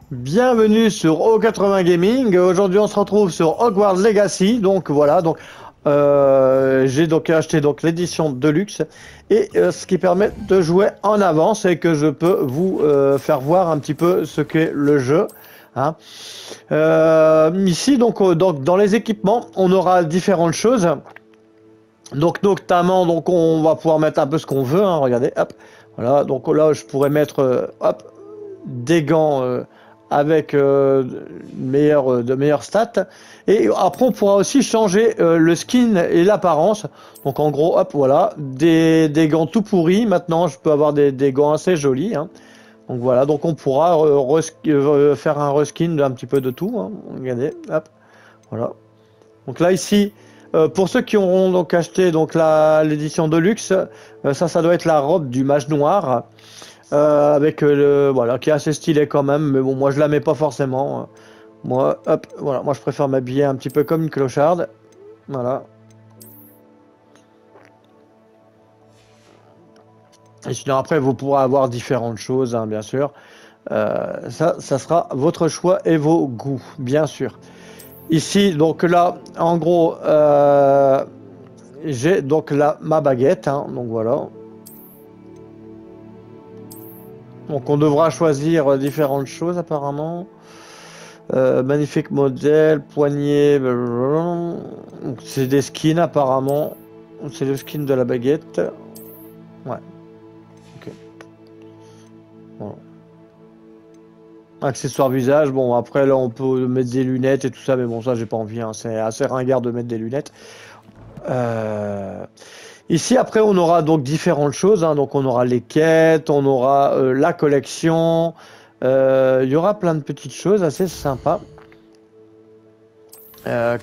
Bienvenue sur O80 Gaming. Aujourd'hui, on se retrouve sur Hogwarts Legacy. Donc voilà, j'ai donc acheté donc l'édition Deluxe et ce qui permet de jouer en avance et que je peux vous faire voir un petit peu ce qu'est le jeu. Hein. Ici donc dans les équipements, on aura différentes choses. Donc notamment on va pouvoir mettre un peu ce qu'on veut. Hein, regardez, hop, voilà. Donc là, je pourrais mettre hop des gants avec de meilleures stats. Et après, on pourra aussi changer le skin et l'apparence. Donc en gros, hop, voilà, des gants tout pourris. Maintenant, je peux avoir des gants assez jolis. Hein. Donc voilà, donc on pourra faire un reskin d'un petit peu de tout. Hein. Regardez, hop, voilà. Donc là, ici, pour ceux qui auront donc acheté donc l'édition de luxe, ça doit être la robe du mage noir. Avec voilà, qui est assez stylé quand même, mais bon, moi je la mets pas forcément. Moi, hop, voilà, moi je préfère m'habiller un petit peu comme une clocharde. Voilà. Et sinon après vous pourrez avoir différentes choses, hein, bien sûr. Ça sera votre choix et vos goûts, bien sûr. Ici, donc là, en gros, j'ai donc là ma baguette, hein, donc voilà. Donc on devra choisir différentes choses apparemment. Magnifique modèle, poignée. C'est des skins apparemment. C'est le skin de la baguette. Ouais. Ok. Voilà. Accessoire visage. Bon, après là, on peut mettre des lunettes et tout ça, mais bon, ça, j'ai pas envie. Hein. C'est assez ringard de mettre des lunettes. Ici, après, on aura donc différentes choses. Hein. Donc, on aura les quêtes, on aura la collection. Il y aura plein de petites choses assez sympas.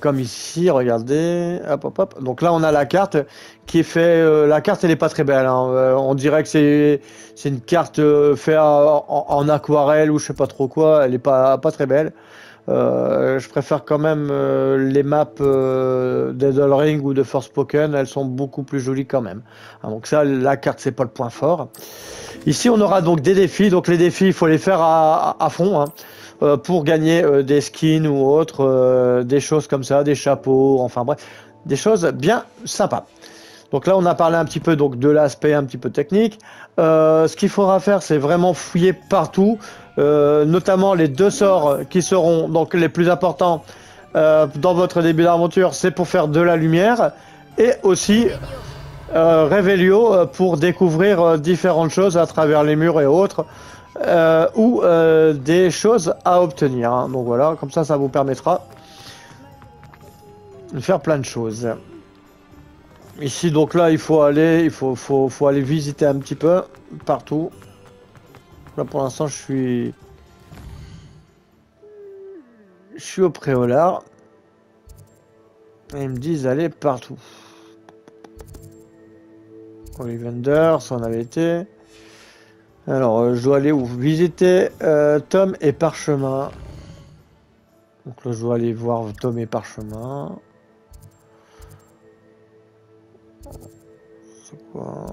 Comme ici, regardez, hop, hop, hop. Donc là, on a la carte qui est fait. La carte, elle est pas très belle. Hein. On dirait que c'est une carte faite en aquarelle ou je sais pas trop quoi. Elle est pas très belle. Je préfère quand même les maps d'Elden ou de Forspoken. Elles sont beaucoup plus jolies quand même. Hein, donc ça, la carte, c'est pas le point fort. Ici, on aura donc des défis. Donc les défis, il faut les faire à fond. Hein. Pour gagner des skins ou autres, des choses comme ça, des chapeaux, enfin bref, des choses bien sympas. Donc là, on a parlé un petit peu donc de l'aspect un petit peu technique. Ce qu'il faudra faire, c'est vraiment fouiller partout, notamment les deux sorts qui seront donc les plus importants dans votre début d'aventure, c'est pour faire de la lumière et aussi Revelio pour découvrir différentes choses à travers les murs et autres. Ou des choses à obtenir. Hein. Donc voilà, comme ça vous permettra de faire plein de choses. Ici, donc là, il faut aller visiter un petit peu partout. Là, pour l'instant, je suis au Préolard. Et ils me disent aller partout. Ollivander, ça on avait été. Alors, je dois aller où? Visiter Tom et Parchemin. Donc là, je dois aller voir Tom et Parchemin. C'est quoi?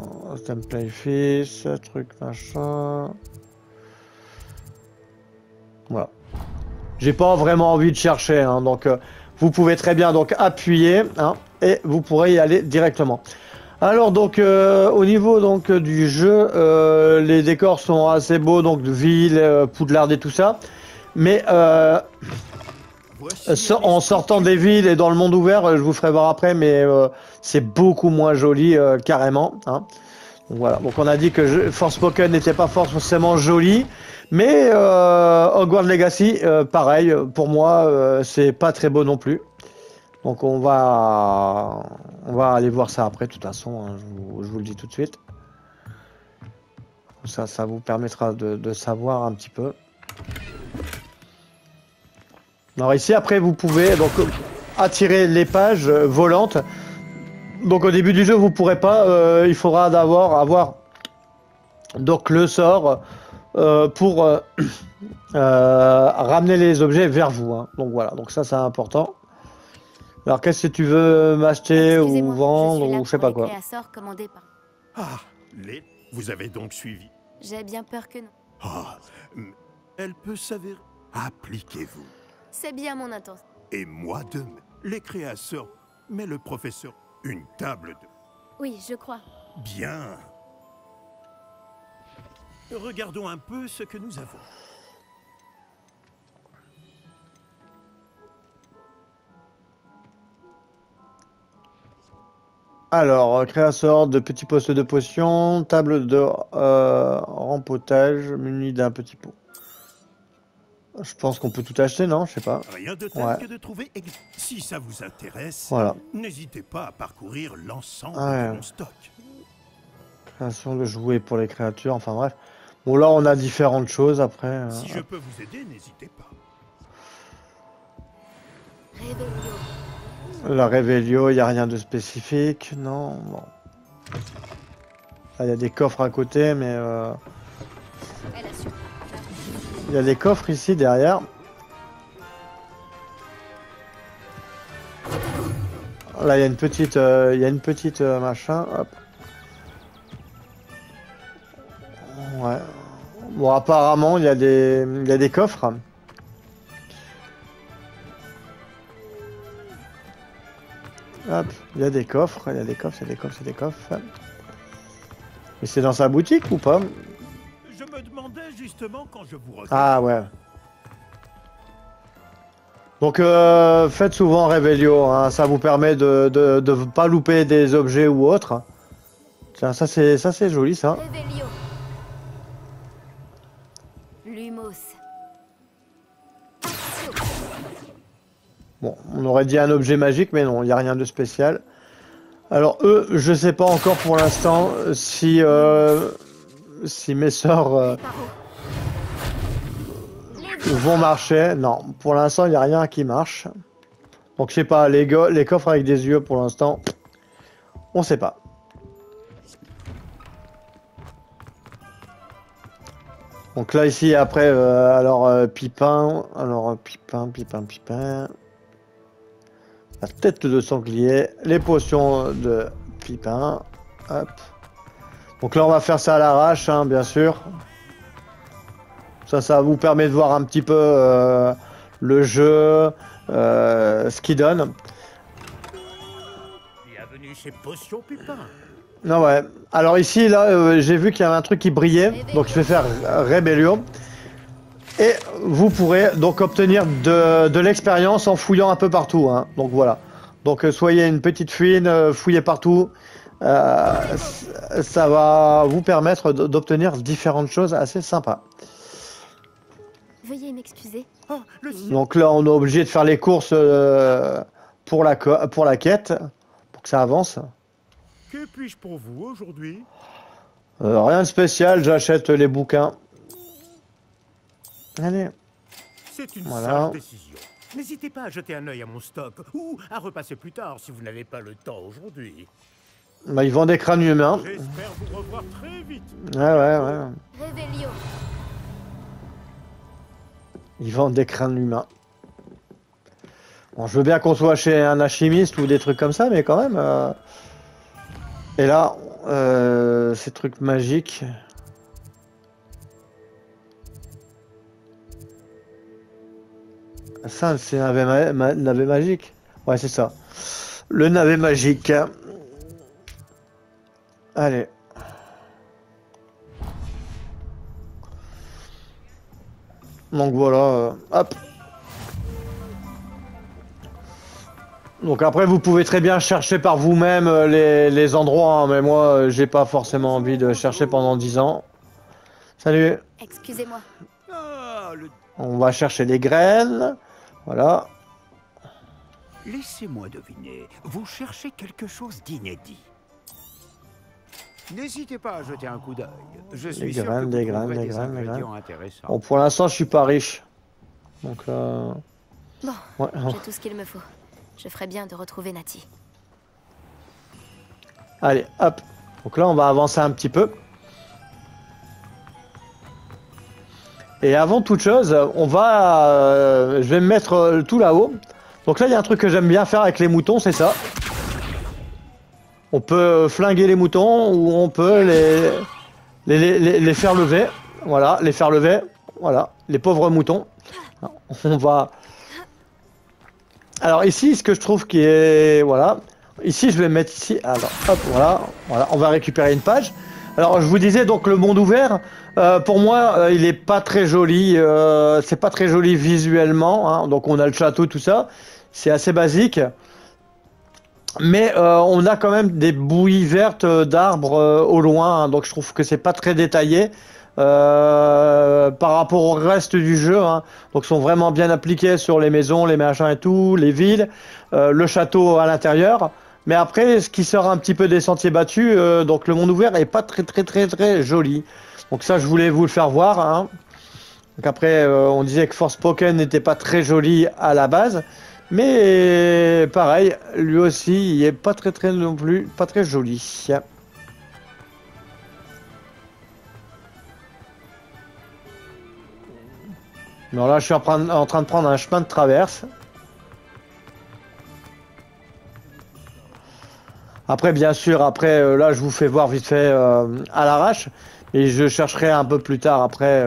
Template Fils, truc machin. Voilà. J'ai pas vraiment envie de chercher, hein, donc vous pouvez très bien donc appuyer, hein, et vous pourrez y aller directement. Alors donc au niveau donc du jeu, les décors sont assez beaux, donc de ville, Poudlard et tout ça, mais en sortant des villes et dans le monde ouvert, je vous ferai voir après, mais c'est beaucoup moins joli carrément. Hein. Donc, voilà. Donc on a dit que Forspoken n'était pas forcément joli, mais Hogwarts Legacy, pareil, pour moi, c'est pas très beau non plus. Donc on va aller voir ça après, de toute façon, hein, je vous le dis tout de suite. Ça vous permettra de savoir un petit peu. Alors ici, après, vous pouvez donc attirer les pages volantes. Donc au début du jeu, vous pourrez pas. Il faudra avoir donc le sort pour ramener les objets vers vous. Hein. Donc voilà. Donc ça, c'est important. Alors qu'est-ce que tu veux m'acheter ou vendre ou je sais pas quoi. Ah, vous avez donc suivi. J'ai bien peur que non. Ah, elle peut s'avérer Appliquez-vous. C'est bien mon intention. Et moi de les créateurs, mais le professeur, une table de... Oui, je crois. Bien. Regardons un peu ce que nous avons. Alors, création de petits postes de potions, table de rempotage munie d'un petit pot. Je pense qu'on peut tout acheter, non? Je sais pas. Rien de tel que de trouver... Si ça vous intéresse, voilà. N'hésitez pas à parcourir l'ensemble de mon stock. Création de jouets pour les créatures, enfin bref. Bon, là, on a différentes choses après. Si je peux vous aider, n'hésitez pas. Réveillon. La Réveillon, il n'y a rien de spécifique, non. Bon. Là, il y a des coffres à côté, mais... Elle a su. Il y a des coffres ici, derrière. Là, il y a une petite, machin, hop. Ouais. Bon, apparemment, il y a des coffres. Hop, il y a des coffres, il y a des coffres, il y a des coffres, il y a des coffres. Mais c'est dans sa boutique ou pas? Je me demandais justement quand je vous regarde. Ah ouais. Donc faites souvent Réveillon, hein, ça vous permet de pas louper des objets ou autres. Tiens, ça c'est joli ça. Réveillon. Lumos. Action. Bon, on aurait dit un objet magique, mais non, il n'y a rien de spécial. Alors eux, je sais pas encore pour l'instant si mes sorts vont marcher. Non, pour l'instant, il n'y a rien qui marche. Donc je sais pas, les coffres avec des yeux pour l'instant, on sait pas. Donc là ici après, Pipin, Pipin. La tête de sanglier, les potions de Pipin, hop. Donc là on va faire ça à l'arrache, hein, bien sûr. Ça vous permet de voir un petit peu le jeu, ce qu'il donne. Bienvenue chez Potion Pipin. Non ouais. Alors ici là, j'ai vu qu'il y avait un truc qui brillait, donc je vais faire Rébellion. Et vous pourrez donc obtenir de l'expérience en fouillant un peu partout, hein. Donc voilà. Donc soyez une petite fouine, fouillez partout. Ça va vous permettre d'obtenir différentes choses assez sympas. Veuillez m'excuser. Oh, donc là on est obligé de faire les courses pour la quête, pour que ça avance. Que puis-je pour vous aujourd'hui? Rien de spécial, j'achète les bouquins. Allez. C'est une Voilà. sage décision. N'hésitez pas à jeter un œil à mon stock ou à repasser plus tard si vous n'avez pas le temps aujourd'hui. Bah, ils vendent des crânes humains. J'espère vous revoir très vite. Ouais. Réveillon. Ils vendent des crânes humains. Bon, je veux bien qu'on soit chez un alchimiste ou des trucs comme ça, mais quand même... Et là, ces trucs magiques... Ça, c'est un navet magique. Ouais, c'est ça. Le navet magique. Allez. Donc voilà, hop. Donc après, vous pouvez très bien chercher par vous-même les endroits, hein, mais moi, j'ai pas forcément envie de chercher pendant 10 ans. Salut. Excusez-moi. Ah, On va chercher les graines. Voilà. Laissez-moi deviner, vous cherchez quelque chose d'inédit. N'hésitez pas à jeter un coup d'œil. Je suis sûr que vous trouverez des ingrédients intéressants. Bon, pour l'instant, je suis pas riche. Donc Bon, ouais. j'ai tout ce qu'il me faut. Je ferais bien de retrouver Nati. Allez, hop. Donc là, on va avancer un petit peu. Et avant toute chose, on va... je vais me mettre tout là-haut. Donc là, il y a un truc que j'aime bien faire avec les moutons, c'est ça. On peut flinguer les moutons ou on peut les faire lever. Voilà, les faire lever. Voilà, les pauvres moutons. On va... Alors ici, ce que je trouve qui est... Voilà. Ici, je vais mettre ici... Alors, hop, voilà. Voilà, on va récupérer une page. Alors, je vous disais, donc, le monde ouvert, pour moi, il est pas très joli. C'est pas très joli visuellement. Hein. Donc, on a le château, tout ça. C'est assez basique. Mais on a quand même des bouillies vertes d'arbres au loin. Hein. Donc, je trouve que c'est pas très détaillé. Par rapport au reste du jeu, hein. Donc sont vraiment bien appliqués sur les maisons, les machins et tout, les villes, le château à l'intérieur. Mais après, ce qui sort un petit peu des sentiers battus, donc le monde ouvert est pas très joli. Donc ça, je voulais vous le faire voir. Hein. Donc après, on disait que Forspoken n'était pas très joli à la base, mais pareil, lui aussi, il est pas très non plus, pas très joli. Alors là, je suis en train de prendre un chemin de traverse. Après, bien sûr, après, là, je vous fais voir vite fait à l'arrache. Et je chercherai un peu plus tard après.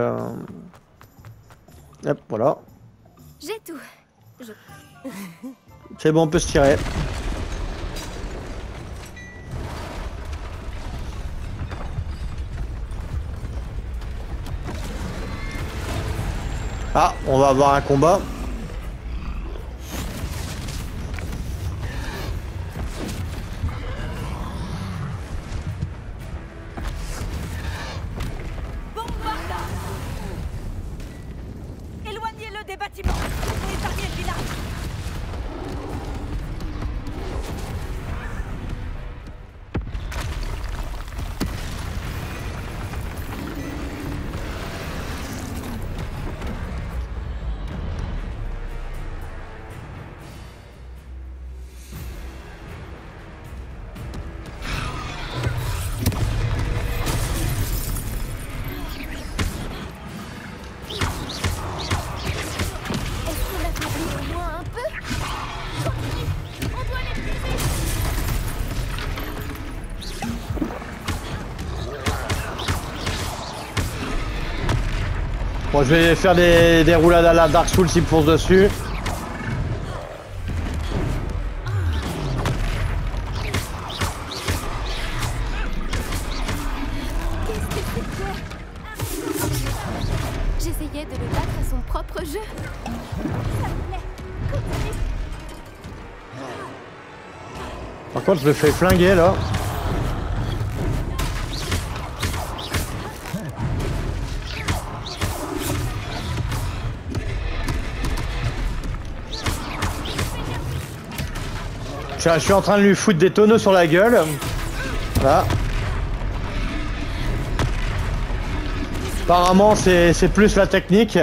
Hop, voilà. J'ai tout. C'est bon, on peut se tirer. Ah, on va avoir un combat. Éloignez-le des bâtiments pour épargner le village. Bon, je vais faire des roulades à la Dark Souls s'il me fonce dessus. J'essayais de le battre à son propre jeu. Par contre, je le fais flinguer là. Je suis en train de lui foutre des tonneaux sur la gueule. Voilà. Apparemment, c'est plus la technique.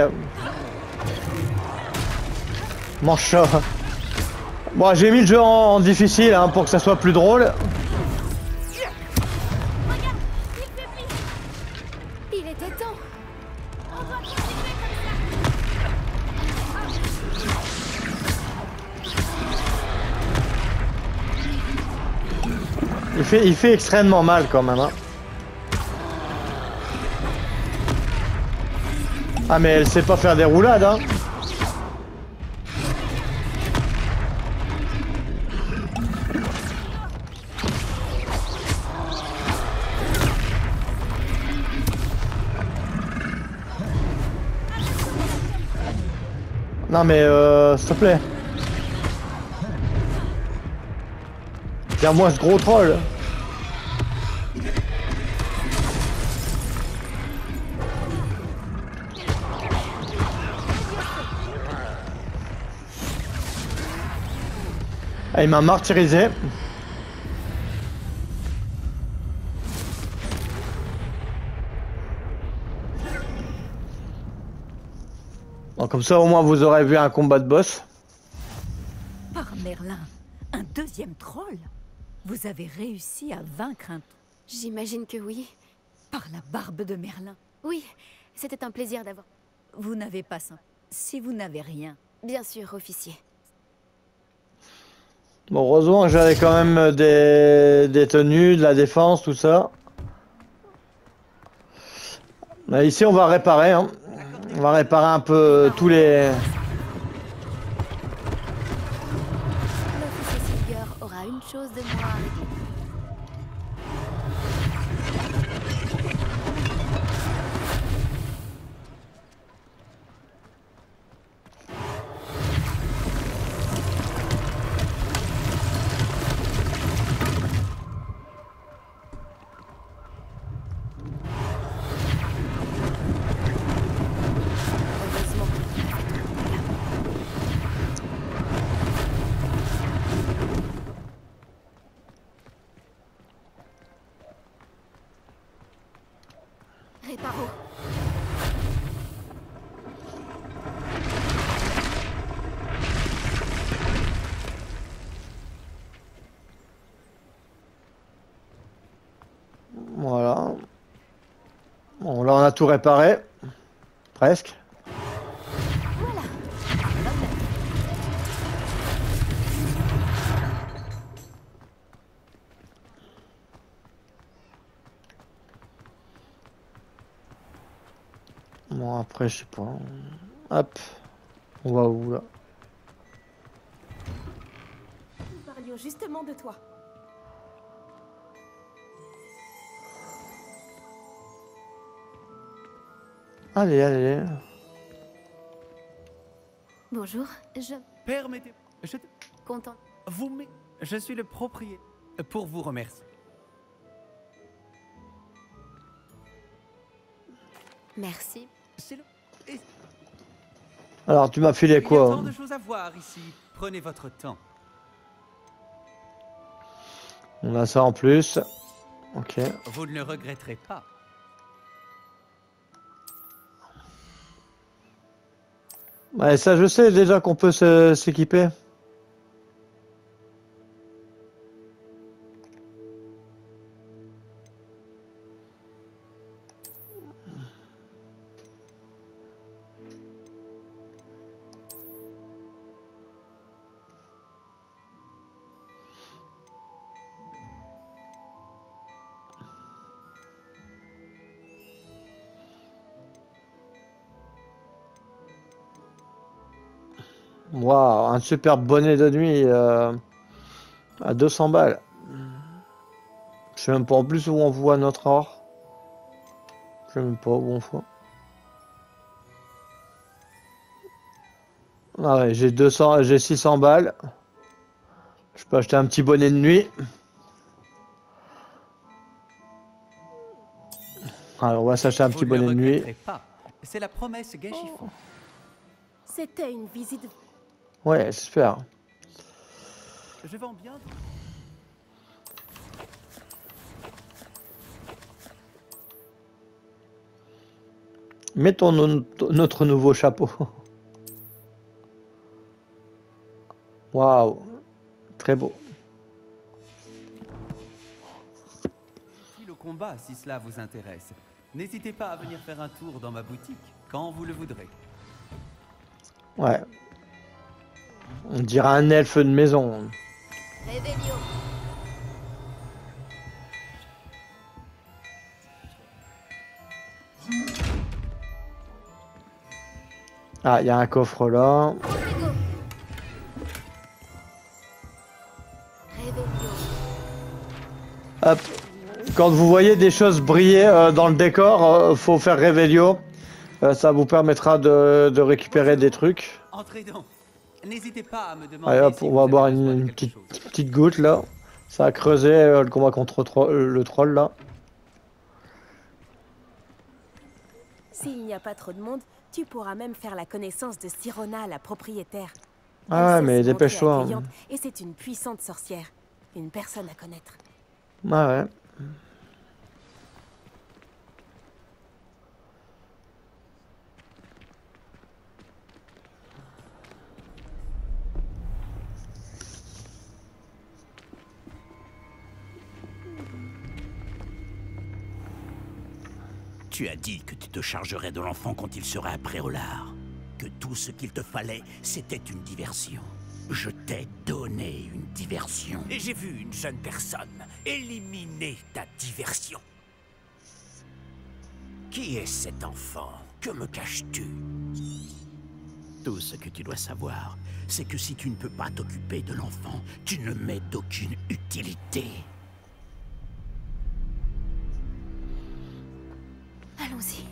Manche. Bon, j'ai mis le jeu en difficile hein, pour que ça soit plus drôle. Il était temps. Il fait extrêmement mal quand même. Hein. Ah mais elle sait pas faire des roulades. Hein. Non mais s'il te plaît. Tiens-moi ce gros troll. Ah, il m'a martyrisé. Bon, comme ça au moins vous aurez vu un combat de boss. Par Merlin, un deuxième troll? Vous avez réussi à vaincre un... J'imagine que oui. Par la barbe de Merlin. Oui, c'était un plaisir d'avoir... Vous n'avez pas ça. Si vous n'avez rien. Bien sûr, officier. Bon, heureusement j'avais quand même des tenues, de la défense, tout ça. Là, ici on va réparer. Hein. On va réparer un peu tous les... L'officier Silger aura une chose de moins à régler. Heureusement qu'il a fait trop de dégâts. Réparo. Voilà. Bon, là, on a tout réparé. Presque. Voilà. Bon, après, je sais pas. Hop. On va où, là? Nous parlions justement de toi. Allez, allez. Bonjour, je... Permettez... Je... Content. Vous... Mais... Je suis le propriétaire. Pour vous remercier. Merci. C'est le... Et... Alors, tu m'as filé Il y a quoi? tant de choses à voir ici. Prenez votre temps. On a ça en plus. Ok. Vous ne le regretterez pas. Ouais, ça, je sais déjà qu'on peut s'équiper. Waouh, un super bonnet de nuit à 200 balles. Je sais même pas en plus où on voit notre or. Je sais même pas où on voit. Ah ouais, j'ai 200, j'ai 600 balles. Je peux acheter un petit bonnet de nuit. Alors on va s'acheter un petit Vous ne le bonnet de nuit. regretterez pas. C'est la promesse Genshifo. C'était une visite. Ouais, j'espère. Je vends bien. Mettons notre nouveau chapeau. Waouh, très beau. Le combat, si cela vous intéresse. N'hésitez pas à venir faire un tour dans ma boutique quand vous le voudrez. Ouais. On dirait un elfe de maison. Réveillon. Ah, il y a un coffre là. Rodrigo. Réveillon. Hop. Quand vous voyez des choses briller dans le décor, faut faire Revelio. Ça vous permettra de récupérer des trucs. Entrez donc. N'hésitez pas à me demander. Allez hop, si on vous va avez boire besoin de une quelque chose. petite goutte là. Ça a creusé le combat contre le troll là. S'il n'y a pas trop de monde, tu pourras même faire la connaissance de Sirona, la propriétaire. Ah Elle ouais, sait mais se montrer dépêche-toi, hein. accueillante, et c'est une puissante sorcière. Une personne à connaître. Ah ouais. Tu as dit que tu te chargerais de l'enfant quand il serait à Préolard. Que tout ce qu'il te fallait, c'était une diversion. Je t'ai donné une diversion. Et j'ai vu une jeune personne éliminer ta diversion. Qui est cet enfant? Que me caches-tu? Tout ce que tu dois savoir, c'est que si tu ne peux pas t'occuper de l'enfant, tu ne m'es d'aucune utilité. Allons-y.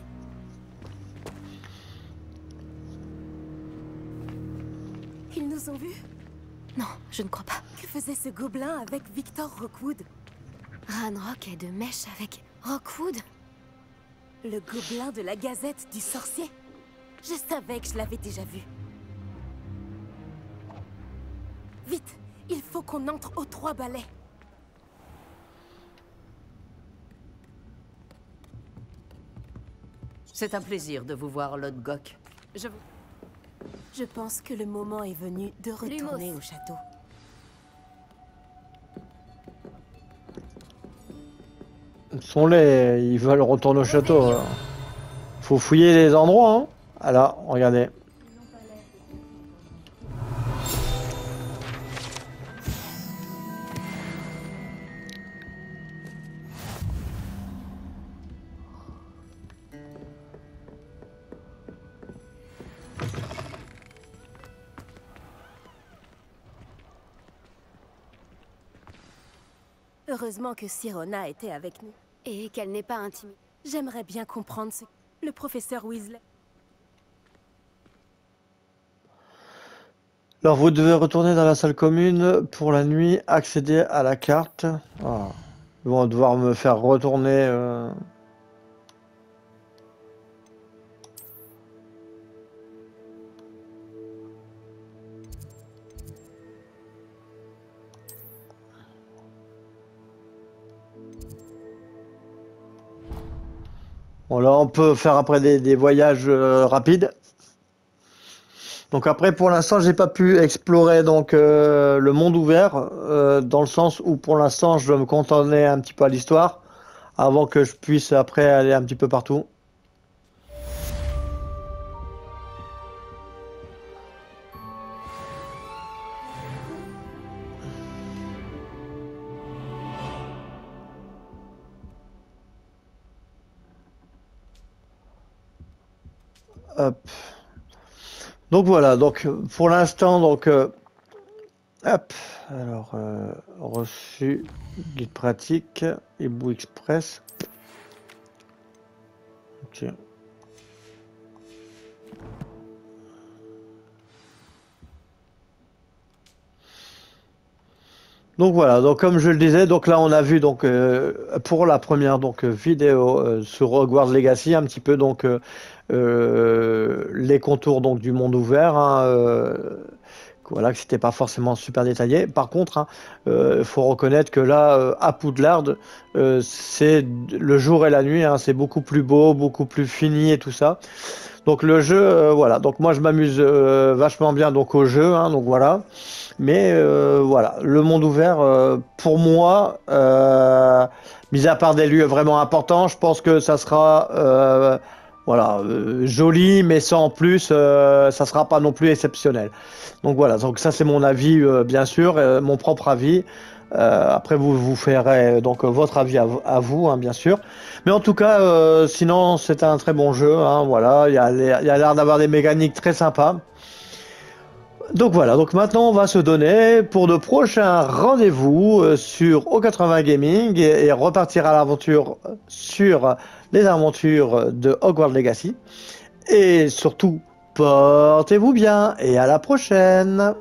Ils nous ont vus? Non, je ne crois pas. Que faisait ce gobelin avec Victor Rockwood? Ranrock est de mèche avec Rockwood? Le gobelin de la Gazette du Sorcier? Je savais que je l'avais déjà vu. Vite, il faut qu'on entre aux 3 balais. C'est un plaisir de vous voir, Lord Gok. Je pense que le moment est venu de retourner Lumos. au château. Sont-les, ils veulent retourner au château. Alors. Faut fouiller les endroits, hein. Ah là, regardez. Heureusement que Sirona était avec nous. Et qu'elle n'est pas intimide. J'aimerais bien comprendre ce... Le professeur Weasley. Alors vous devez retourner dans la salle commune pour la nuit, accéder à la carte. Ah. Ils vont devoir me faire retourner. Bon là on peut faire après des voyages rapides. Donc après pour l'instant j'ai pas pu explorer donc le monde ouvert dans le sens où pour l'instant je dois me contenter un petit peu à l'histoire avant que je puisse après aller un petit peu partout. Hop. Donc voilà, donc pour l'instant, donc hop, alors reçu, guide pratique, Hibou Express. Ok. Donc voilà, donc comme je le disais, donc là on a vu donc pour la première donc vidéo sur Hogwarts Legacy un petit peu donc les contours donc du monde ouvert, hein, voilà que c'était pas forcément super détaillé. Par contre, hein, faut reconnaître que là à Poudlard, c'est le jour et la nuit, hein, c'est beaucoup plus beau, beaucoup plus fini et tout ça. Donc le jeu, voilà. Donc moi je m'amuse vachement bien donc au jeu, hein, donc voilà. Mais voilà, le monde ouvert, pour moi, mis à part des lieux vraiment importants, je pense que ça sera voilà, joli, mais sans plus, ça sera pas non plus exceptionnel. Donc voilà, donc ça c'est mon avis, bien sûr, mon propre avis. Après vous ferez donc votre avis à vous, hein, bien sûr. Mais en tout cas, sinon c'est un très bon jeu, hein, voilà, il y a l'air d'avoir des mécaniques très sympas. Donc voilà, donc maintenant on va se donner pour de prochains rendez-vous sur O80 Gaming et repartir à l'aventure sur les aventures de Hogwarts Legacy. Et surtout, portez-vous bien et à la prochaine!